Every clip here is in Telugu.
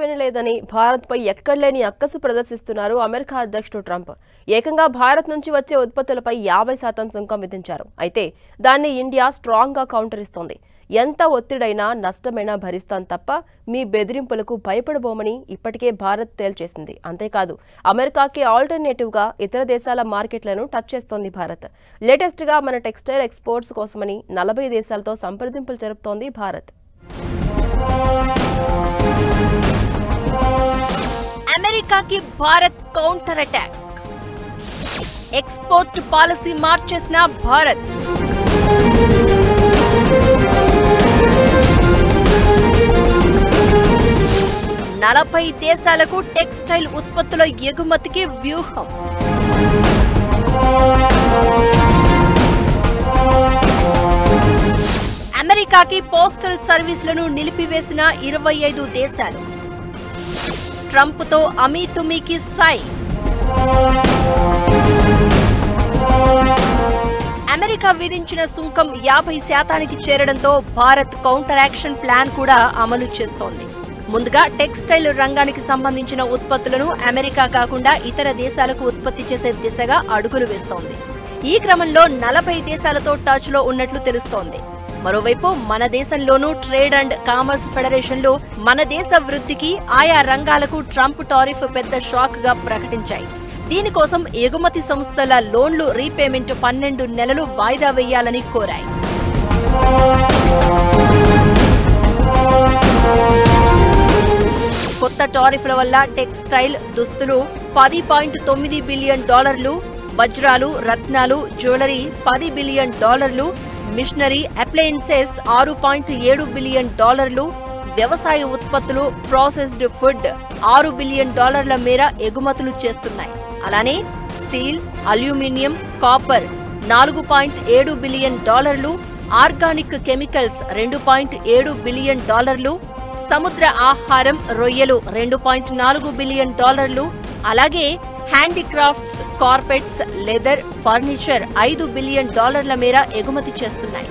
వినలేదని భారత్పై ఎక్కడలేని అక్కసు ప్రదర్శిస్తున్నారు అమెరికా అధ్యక్షుడు ట్రంప్. ఏకంగా భారత్ నుంచి వచ్చే ఉత్పత్తులపై 50% సుంకం విధించారు. అయితే దాన్ని ఇండియా స్ట్రాంగ్గా కౌంటర్ ఇస్తోంది. ఎంత ఒత్తిడైనా నష్టమైనా భరిస్తాం తప్ప మీ బెదిరింపులకు భయపడబోమని ఇప్పటికే భారత్ తేల్చేసింది. అంతేకాదు అమెరికాకి ఆల్టర్నేటివ్గా ఇతర దేశాల మార్కెట్లను టచ్ చేస్తోంది భారత్. లేటెస్ట్గా మన టెక్స్టైల్ ఎక్స్పోర్ట్స్ కోసమని 40 దేశాలతో సంప్రదింపులు జరుపుతోంది భారత్. అమెరికాకి Bharat counter attack. Export policy మార్చేసిన భారత్. నలభై దేశాలకు టెక్స్టైల్ ఉత్పత్తుల ఎగుమతికి వ్యూహం. అమెరికాకి పోస్టల్ సర్వీసులను నిలిపివేసిన 25 దేశాలు. ట్రంప్తో అమీతుమీకి సై. అమెరికా విధించిన సుంకం 50% చేరడంతో భారత్ కౌంటర్ యాక్షన్ ప్లాన్ కూడా అమలు చేస్తోంది. ముందుగా టెక్స్టైల్ రంగానికి సంబంధించిన ఉత్పత్తులను అమెరికా కాకుండా ఇతర దేశాలకు ఉత్పత్తి చేసే దిశగా అడుగులు వేస్తోంది. ఈ క్రమంలో 40 దేశాలతో టచ్ లో ఉన్నట్లు తెలుస్తోంది. మరోవైపు మన దేశంలోనూ ట్రేడ్ అండ్ కామర్స్ ఫెడరేషన్లు మన దేశ వృద్ధికి ఆయా రంగాలకు ట్రంప్ టారిఫ్ పెద్ద షాక్ గా ప్రకటించాయి. దీనికోసం ఎగుమతి సంస్థల లోన్లు రీపేమెంట్ 12 నెలలు వాయిదా వేయాలని కోరాయి. కొత్త టారిఫ్ల వల్ల టెక్స్టైల్ దుస్తులు $10.9 బిలియన్, వజ్రాలు, రత్నాలు, jewellery $10 billion, machinery appliances $6.7 billion, వ్యవసాయ ఉత్పత్తులు, ప్రాసెస్డ్ ఫుడ్ $6 బిలియన్ మేర ఎగుమతులు చేస్తున్నాయి. అలానే steel, aluminium, copper $4.7 billion, organic chemicals $2.7 billion, సముద్ర ఆహారం, రొయ్యలు $2.4 బిలియన్, అలాగే handicrafts, carpets, leather, furniture $5 billion మేర ఎగుమతి చేస్తున్నాయి.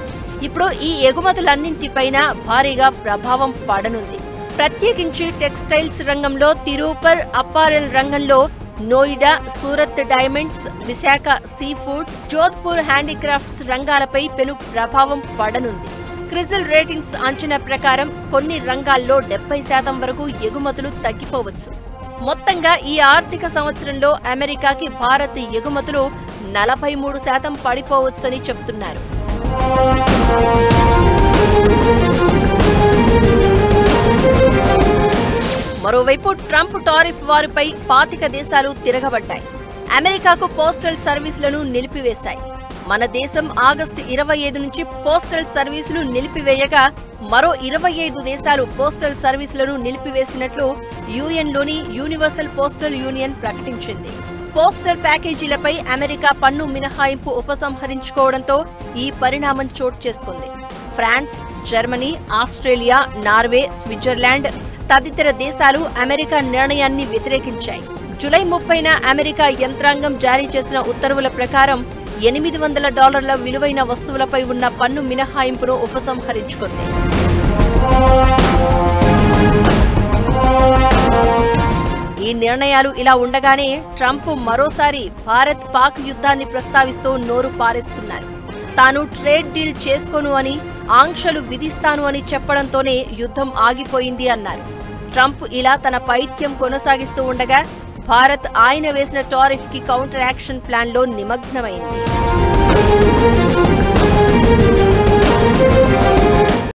ఇప్పుడు ఈ ఎగుమతులన్నింటిపైన భారీగా ప్రభావం పడనుంది. ప్రత్యేకించి టెక్స్టైల్స్ రంగంలో తిరూపర్, అప్పారెల్ రంగంలో Noida, Surat diamonds, Visakha sea foods, Jodhpur handicrafts రంగాలపై పెను ప్రభావం పడనుంది. క్రిజిల్ రేటింగ్స్ అంచనా ప్రకారం కొన్ని రంగాల్లో 70% వరకు ఎగుమతులు తగ్గిపోవచ్చు. మొత్తంగా ఈ ఆర్థిక సంవత్సరంలో అమెరికాకి భారత్ ఎగుమతులు 43% పడిపోవచ్చని చెబుతున్నారు. మరోవైపు ట్రంప్ టారిఫ్ వారిపై 25 దేశాలు తిరగబడ్డాయి. అమెరికాకు పోస్టల్ సర్వీసులను నిలిపివేశాయి. మన దేశం ఆగస్టు 25 నుంచి పోస్టల్ సర్వీసులు నిలిపివేయగా మరో 25 దేశాలు పోస్టల్ సర్వీసులను నిలిపివేసినట్లు యుఎన్లోని యూనివర్సల్ పోస్టల్ యూనియన్ ప్రకటించింది. పోస్టల్ ప్యాకేజీలపై అమెరికా పన్ను మినహాయింపు ఉపసంహరించుకోవడంతో ఈ పరిణామం చోటు చేసుకుంది. France, Germany, Australia, Norway, Switzerland తదితర దేశాలు అమెరికా నిర్ణయాన్ని వ్యతిరేకించాయి. జూలై 30న అమెరికా యంత్రాంగం జారీ చేసిన ఉత్తర్వుల ప్రకారం $800 విలువైన వస్తువులపై ఉన్న పన్ను మినహాయింపును ఉపసంహరించుకుంది. ఈ నిర్ణయాలు ఇలా ఉండగానే ట్రంప్ మరోసారి భారత్ పాక్ యుద్ధాన్ని ప్రస్తావిస్తూ నోరు పారేస్తున్నారు. తాను ట్రేడ్ డీల్ చేసుకోను అని, ఆంక్షలు విధిస్తాను అని చెప్పడంతోనే యుద్ధం ఆగిపోయింది అన్నారు. ట్రంప్ ఇలా తన పైత్యం కొనసాగిస్తూ ఉండగా భారత్ ఆయన వేసిన టారిఫ్ కి కౌంటర్ యాక్షన్ ప్లాన్ లో నిమగ్నమైంది.